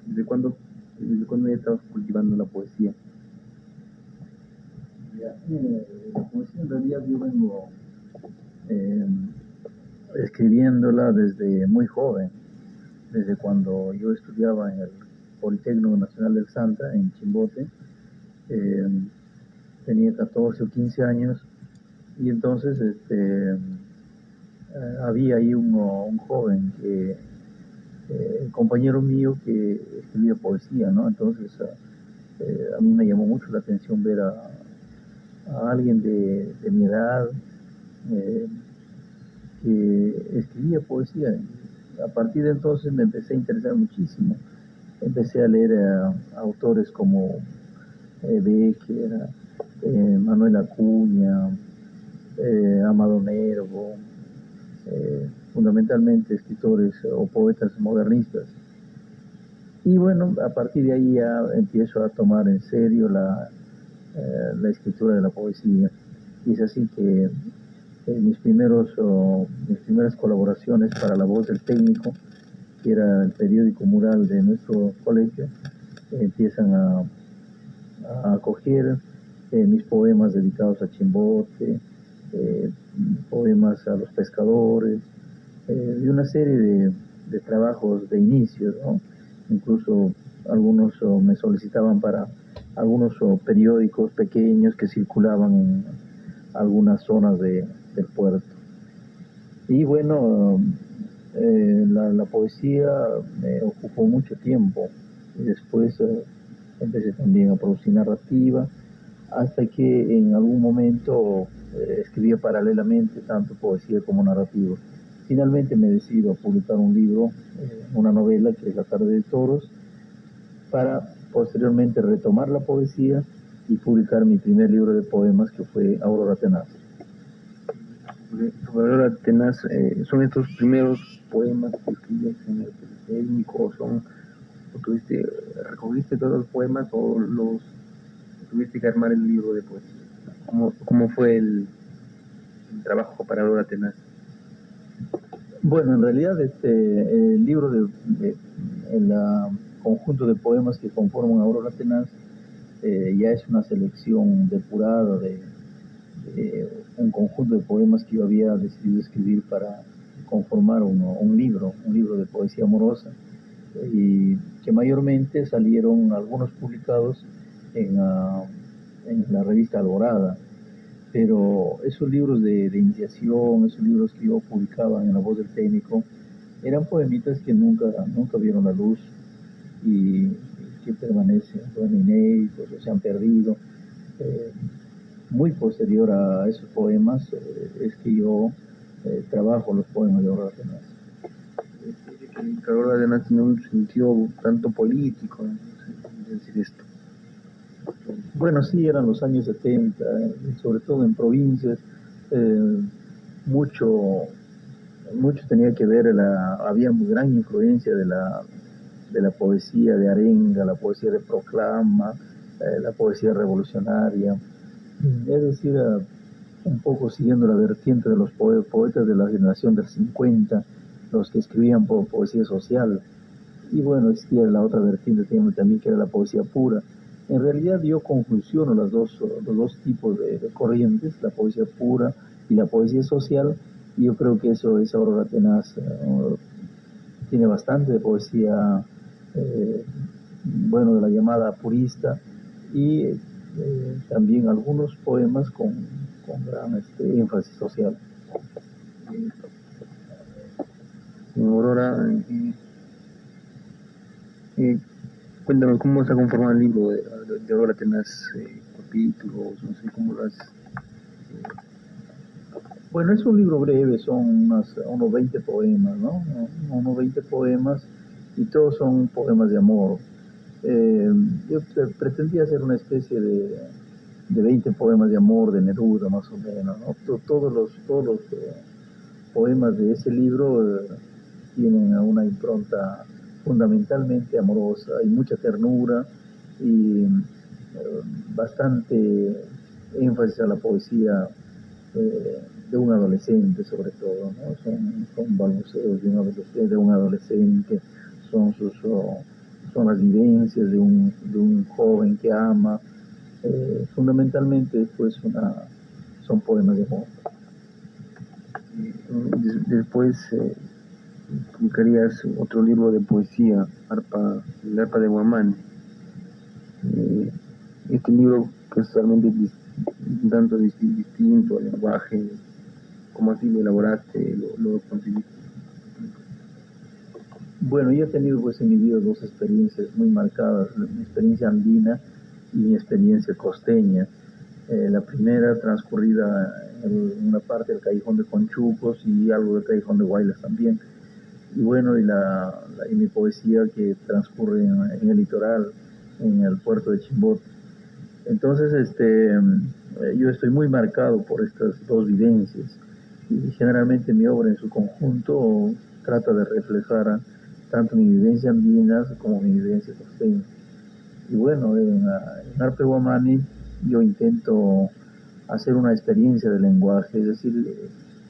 ¿Desde cuándo, desde cuándo ya estabas cultivando la poesía? Ya, la poesía en realidad yo vengo eh, escribiéndola desde muy joven, desde cuando yo estudiaba en el Politécnico Nacional del Santa, en Chimbote. eh, Tenía 14 o 15 años y entonces había ahí un joven compañero mío que escribía poesía, ¿no? Entonces a mí me llamó mucho la atención ver a alguien de mi edad eh, que escribía poesía. A partir de entonces me empecé a interesar muchísimo. Empecé a leer a autores como Becker, Manuel Acuña, Amado Nervo, fundamentalmente escritores o poetas modernistas. Y bueno, a partir de ahí ya empiezo a tomar en serio la escritura de la poesía. Y es así que mis primeras colaboraciones para La Voz del Técnico, que era el periódico mural de nuestro colegio, empiezan a acoger mis poemas dedicados a Chimbote, eh, poemas a los pescadores, y una serie de trabajos de inicios, ¿no? Incluso algunos me solicitaban para algunos periódicos pequeños que circulaban en algunas zonas del puerto. Y bueno, la poesía me ocupó mucho tiempo y después empecé también a producir narrativa hasta que en algún momento escribía paralelamente tanto poesía como narrativa. Finalmente me decido a publicar un libro, una novela que es La Tarde de Toros, para posteriormente retomar la poesía y publicar mi primer libro de poemas que fue Aurora Tenaz. Ahora tenés, son estos primeros poemas que escribes en el Politécnico, o tuviste, recogiste todos los poemas o los tuviste que armar el libro de poesía. ¿Cómo fue el trabajo para Aurora Tenaz? Bueno, en realidad el libro el conjunto de poemas que conforman Aurora Tenaz ya es una selección depurada de un conjunto de poemas que yo había decidido escribir para conformar un libro de poesía amorosa, y que mayormente salieron algunos publicados en la revista Alborada. Pero esos libros de iniciación, esos libros que yo publicaba en La Voz del Técnico, eran poemitas que nunca vieron la luz y que permanecen, fueron inéditos o se han perdido. Eh, Muy posterior a esos poemas es que yo trabajo los poemas de Aurora Tenaz. Que Aurora Tenaz tiene un sentido tanto político, no sé decir esto. Bueno, sí, eran los años 70, sobre todo en provincias, eh, mucho, mucho tenía que ver, había muy gran influencia de la poesía de arenga, la poesía de proclama, la poesía revolucionaria, es decir, un poco siguiendo la vertiente de los poetas de la generación del 50, los que escribían poesía social. Y bueno, existía la otra vertiente también que era la poesía pura. En realidad yo confusiono los dos tipos de corrientes, la poesía pura y la poesía social, y yo creo que eso es Aurora Tenaz. Tiene bastante de poesía, bueno, de la llamada purista, y también algunos poemas con gran énfasis social. Aurora, eh, cuéntanos cómo se ha conformado el libro de Aurora Tenaz, capítulos, no sé cómo lo has. Bueno, es un libro breve, son unos 20 poemas, ¿no? Unos 20 poemas, y todos son poemas de amor. Eh, yo pretendía hacer una especie de 20 poemas de amor de Neruda, más o menos, ¿no? Todos los poemas de ese libro tienen una impronta fundamentalmente amorosa, hay mucha ternura y bastante énfasis a la poesía de un adolescente, sobre todo, ¿no? Son balbuceos de un adolescente, son las vivencias de un joven que ama. Fundamentalmente, pues, son poemas de amor. Después publicarías otro libro de poesía, El arpa de Guamán. Este libro que es totalmente un tanto distinto al lenguaje, ¿cómo así lo elaboraste, lo conseguiste? Bueno, yo he tenido pues en mi vida dos experiencias muy marcadas, mi experiencia andina y mi experiencia costeña. La primera transcurrida en una parte del Callejón de Conchucos y algo del Callejón de Guaylas también. Y bueno, y mi poesía que transcurre en el litoral, en el puerto de Chimbote. Entonces, yo estoy muy marcado por estas dos vivencias y generalmente mi obra en su conjunto trata de reflejar tanto mi vivencia andina como mi vivencia costeña. Y bueno, en Arpe Guamani yo intento hacer una experiencia del lenguaje, es decir,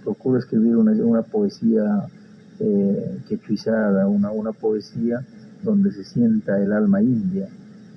procuro escribir una poesía quechuizada, una poesía donde se sienta el alma india.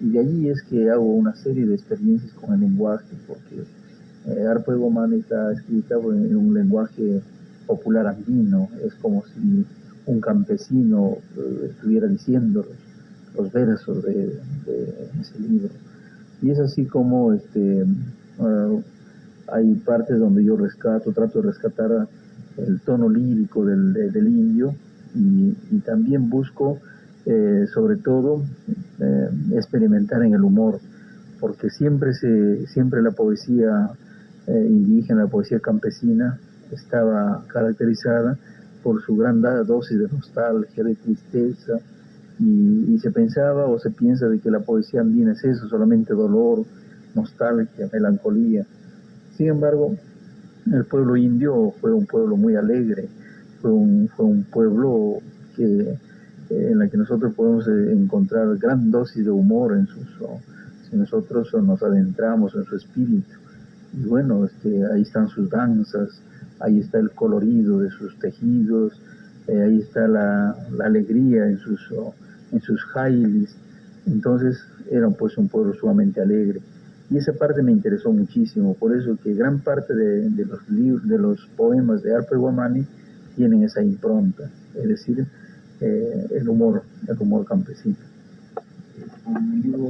Y de allí es que hago una serie de experiencias con el lenguaje, porque Arpe Guamani está escrita en un lenguaje popular andino, es como si un campesino estuviera diciendo los versos de ese libro. Y es así como hay partes donde yo trato de rescatar el tono lírico del indio y también busco, sobre todo, experimentar en el humor, porque siempre la poesía indígena, la poesía campesina, estaba caracterizada por su gran dosis de nostalgia, de tristeza, y se pensaba o se piensa de que la poesía andina es eso, solamente dolor, nostalgia, melancolía. Sin embargo, el pueblo indio fue un pueblo muy alegre, fue un pueblo en la que nosotros podemos encontrar gran dosis de humor si nosotros nos adentramos en su espíritu. Y bueno, ahí están sus danzas, ahí está el colorido de sus tejidos, ahí está la alegría en sus jailis. Entonces era pues un pueblo sumamente alegre. Y esa parte me interesó muchísimo, por eso que gran parte de los libros, de los poemas de Arpe Guamani tienen esa impronta, es decir, el humor campesino. Con el libro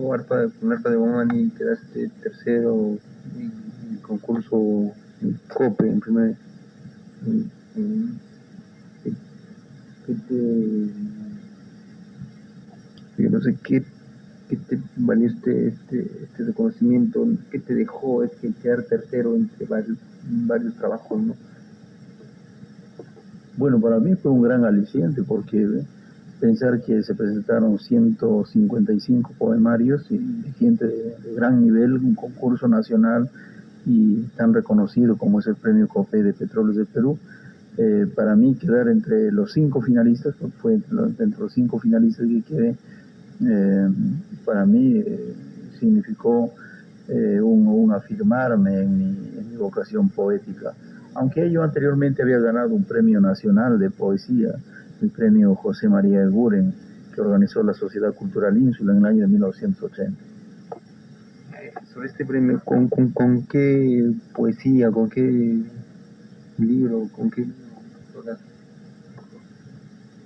con Arpa de Guamani quedaste tercero en el concurso COPE, en primer. ¿Qué yo no sé qué te valió este reconocimiento? ¿Qué te dejó quedar tercero entre varios trabajos, ¿no? Bueno, para mí fue un gran aliciente porque pensar que se presentaron 155 poemarios y gente de gran nivel, un concurso nacional y tan reconocido como es el Premio COPE de Petróleos del Perú, para mí quedar entre los 5 finalistas, fue entre los 5 finalistas que quedé, para mí significó un afirmarme en mi vocación poética. Aunque yo anteriormente había ganado un premio nacional de poesía, el premio José María Eguren, que organizó la Sociedad Cultural Ínsula en el año de 1980. Sobre este premio, ¿con qué poesía, con qué libro, con qué...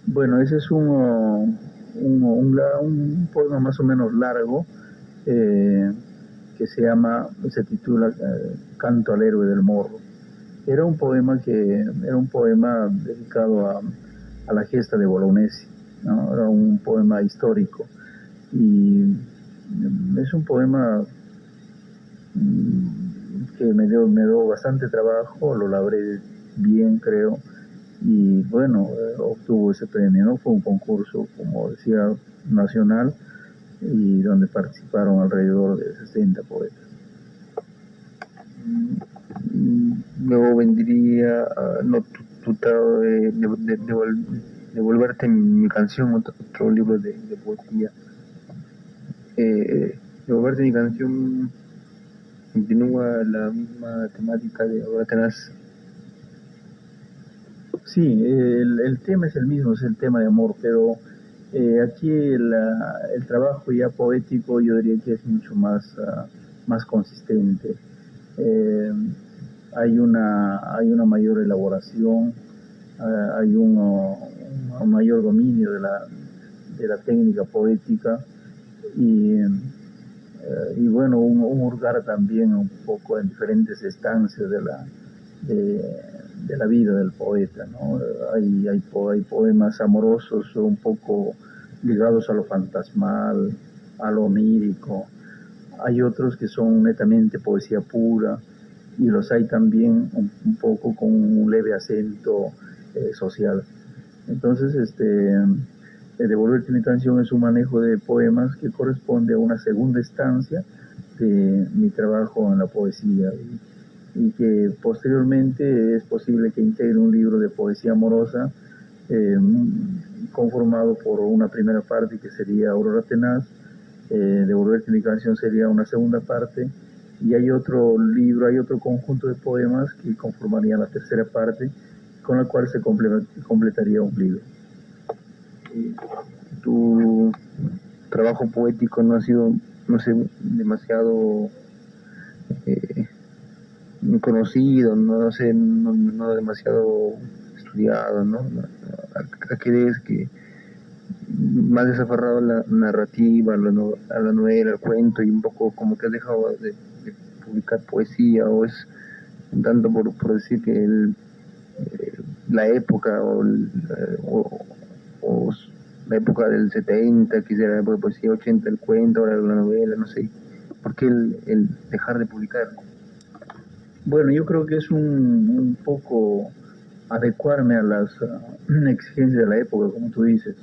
Bueno, ese es un poema más o menos largo que se titula Canto al héroe del Morro. Era un poema dedicado a la gesta de Bolognesi, ¿no? Era un poema histórico y es un poema que me dio bastante trabajo, lo labré bien, creo, y bueno, obtuvo ese premio, ¿no? Fue un concurso, como decía, nacional y donde participaron alrededor de 60 poetas. Luego vendría no, tratado de devolverte mi canción, otro libro de poesía. Devolverte mi canción continúa la misma temática de Ahora Tenaz. Sí, el tema es el mismo, es el tema de amor, pero Aquí el trabajo ya poético yo diría que es mucho más consistente. Eh, hay una mayor elaboración, hay un mayor dominio de la técnica poética y bueno, un hurgar también un poco en diferentes estancias de, de la vida del poeta, ¿no? Hay poemas amorosos un poco ligados a lo fantasmal, a lo onírico. Hay otros que son netamente poesía pura y los hay también un poco con un leve acento social. Entonces, Devolverte mi canción es un manejo de poemas que corresponde a una segunda estancia de mi trabajo en la poesía y que posteriormente es posible que integre un libro de poesía amorosa eh, conformado por una primera parte que sería Aurora Tenaz, Devolverte mi canción sería una segunda parte y hay otro libro, hay otro conjunto de poemas que conformarían la tercera parte con la cual se completaría un libro. Tu trabajo poético no ha sido, no sé, demasiado eh, conocido, no sé, no demasiado estudiado, ¿no? ¿A qué crees que más desafarrado a la narrativa, a la novela, al cuento y un poco como que has dejado de publicar poesía o es un tanto por decir que la época o la época del 70, quizá la época de poesía, 80 el cuento, ahora la novela, no sé, ¿por qué el dejar de publicar? Bueno, yo creo que es un poco adecuarme a las exigencias de la época, como tú dices,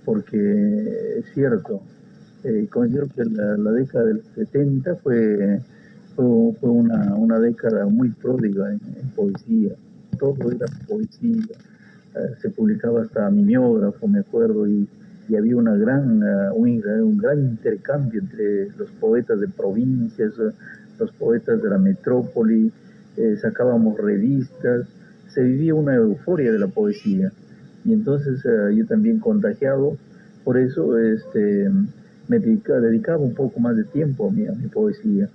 porque es cierto, considero que la década del 70 fue una década muy pródiga en poesía, todo era poesía, se publicaba hasta mimeógrafo, me acuerdo, y había un gran intercambio entre los poetas de provincias, los poetas de la metrópoli, sacábamos revistas, se vivía una euforia de la poesía. Y entonces yo también contagiado, por eso dedicaba un poco más de tiempo a mi poesía.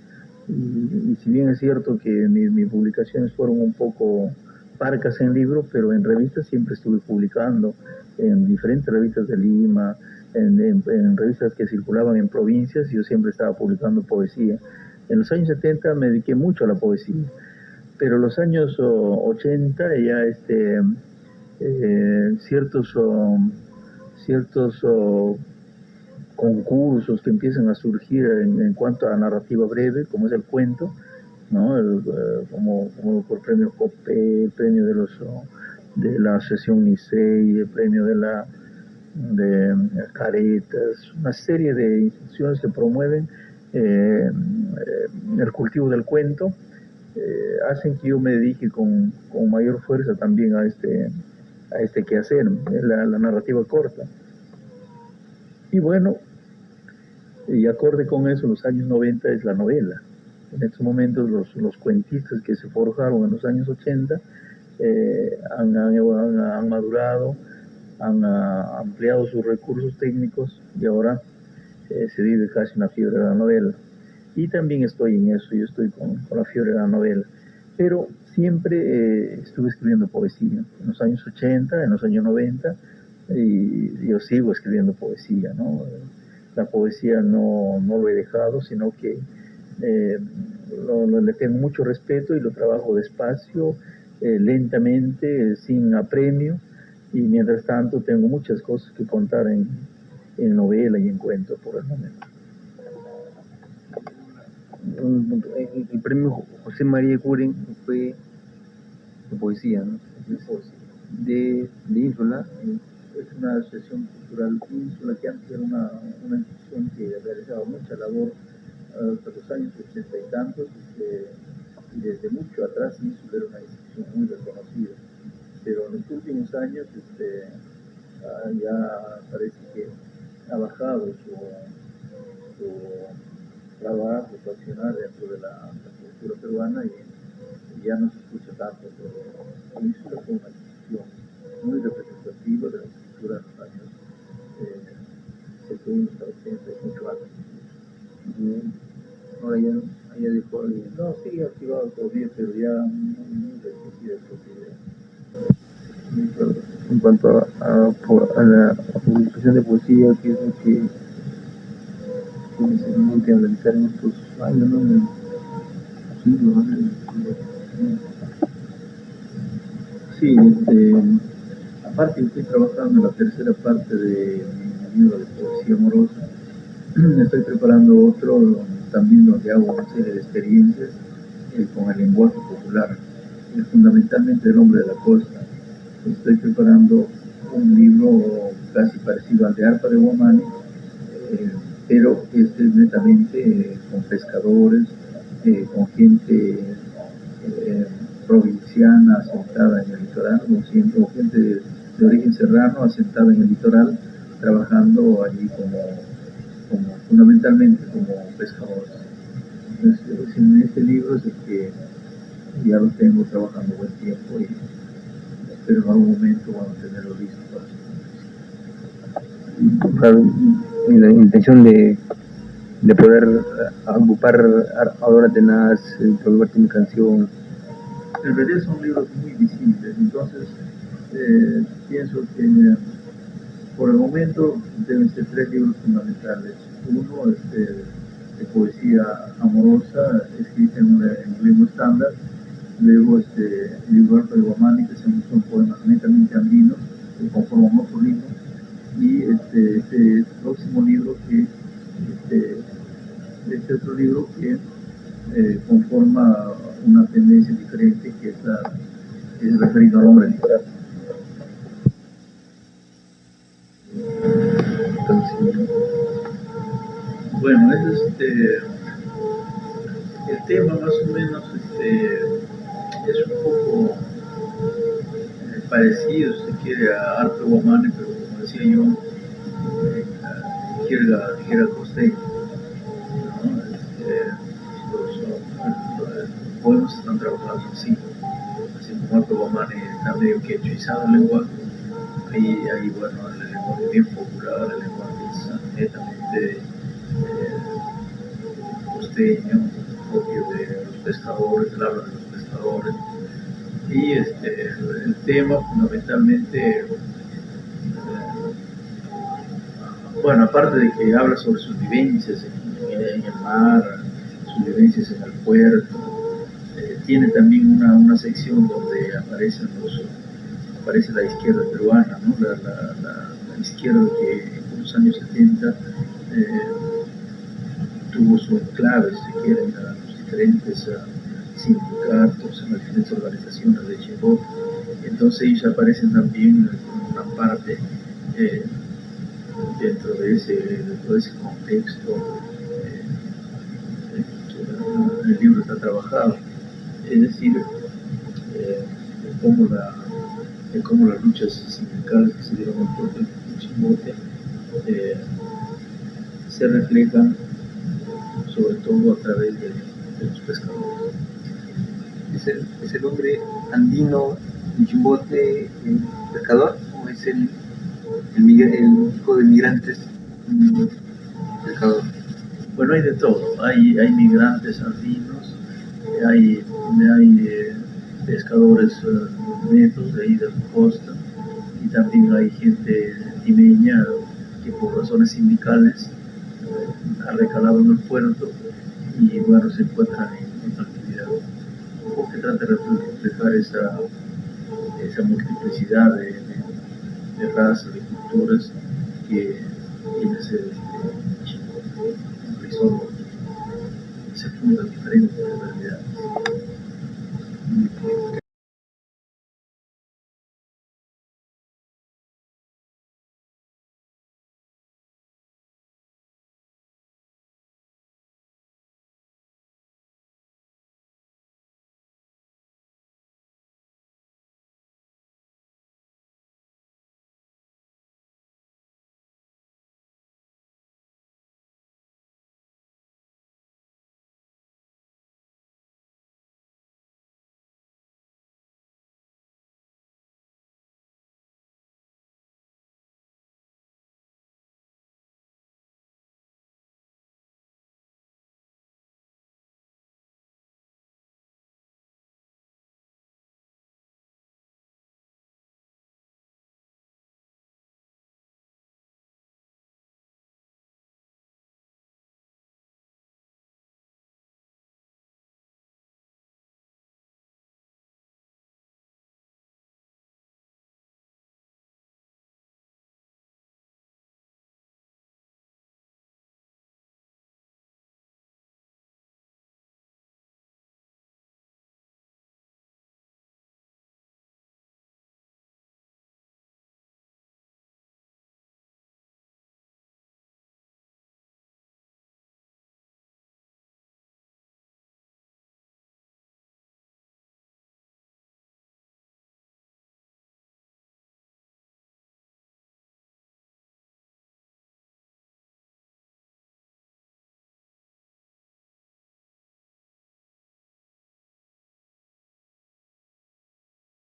Y si bien es cierto que mis publicaciones fueron un poco parcas en libro, pero en revistas siempre estuve publicando, en diferentes revistas de Lima, en revistas que circulaban en provincias, yo siempre estaba publicando poesía. En los años 70 me dediqué mucho a la poesía, pero los años 80 ya ciertos, ciertos concursos que empiezan a surgir en cuanto a narrativa breve, como es el cuento, ¿no? Como por premio Copé, el premio de la Asociación Nicey, el premio de Caretas, una serie de instituciones que promueven el cultivo del cuento, hacen que yo me dedique con mayor fuerza también a este quehacer, la narrativa corta. Y bueno, y acorde con eso, los años 90 es la novela. En estos momentos los cuentistas que se forjaron en los años 80 han madurado, han ampliado sus recursos técnicos y ahora se vive casi una fiebre de la novela. Y también estoy en eso, yo estoy con la fiebre de la novela. Pero siempre estuve escribiendo poesía, en los años 80, en los años 90, y yo sigo escribiendo poesía, ¿no? La poesía no lo he dejado, sino que eh, le tengo mucho respeto y lo trabajo despacio, lentamente, sin apremio, y mientras tanto tengo muchas cosas que contar en novela y en cuento por el momento. El premio José María Curen fue de poesía, ¿no? De Ínsula. Es una asociación cultural Ínsula que antes era una institución que realizaba mucha labor hasta los años 80 y tantos, y desde mucho atrás Ínsula era una institución muy reconocida. Pero en los últimos años ya parece que ha bajado su trabajo, su accionar dentro de la cultura peruana y ya no se escucha tanto, pero Ínsula fue una institución muy representativa de la cultura en los años estoy hasta 88 años. Bien. Ahora ya dejó de... No, sigue activado todavía, pero ya muy restringida porque En cuanto a la publicación de poesía, ¿qué es lo que tienes en mente analizar en estos años, ¿no? En el siglo, ¿no? sí, aparte estoy trabajando en la tercera parte de mi libro de poesía amorosa. Estoy preparando otro también donde hago una serie de experiencias con el lenguaje popular, fundamentalmente el hombre de la costa. Estoy preparando un libro casi parecido al de Arpa de Guamani, pero este es netamente con pescadores, con gente provinciana asentada en el litoral, o gente de origen serrano asentada en el litoral, trabajando allí como fundamentalmente como pescadores. Entonces, en este libro es el que ya lo tengo trabajando buen tiempo y espero en algún momento vamos a tenerlo listo para Claro, y la intención de poder agrupar ahora tenaz, volverte mi canción. En realidad son libros muy visibles, entonces pienso que por el momento deben ser 3 libros fundamentales. Uno de poesía amorosa escrita en lengua estándar, luego el libro Arpa de Guamani, que son poemas netamente andinos que conforman otro libro, y este próximo libro que este otro libro que conforma una tendencia diferente que es referido al hombre literal. Entonces, bueno, el tema más o menos es un poco parecido, si se quiere, a Arpa Guamani, pero como decía yo, jerga costeña, ¿no? Los poemas están trabajados así como Arpa Guamani está medio quechuizado el lenguaje, ahí bueno, el lenguaje bien popular, el lenguaje es netamente costeño, propio de los pescadores, el habla de los pescadores, y el tema fundamentalmente, bueno, aparte de que habla sobre sus vivencias en el mar, sus vivencias en el puerto, tiene también una sección donde aparece la izquierda peruana, ¿no? La izquierda que en los años 70 tuvo su enclave, si se quiere, en los diferentes sindicatos, en las diferentes organizaciones de Chimbote. Entonces ellos aparecen también con una parte dentro de todo ese contexto que el libro está trabajado. Es decir, cómo las luchas sindicales que se dieron en el puerto de Chimbote se reflejan sobre todo a través de los pescadores. ¿Es el hombre andino en Chimbote pescador o es el hijo de migrantes pescador? Bueno, hay de todo, hay migrantes andinos, hay pescadores netos de ahí de la costa, y también hay gente limeña que por razones sindicales ha recalado en el puerto y bueno, se encuentran en otra actividad. Un poco que trata de reflejar esa multiplicidad de razas, de culturas que tiene ese horizonte, se fundan diferentes realidades.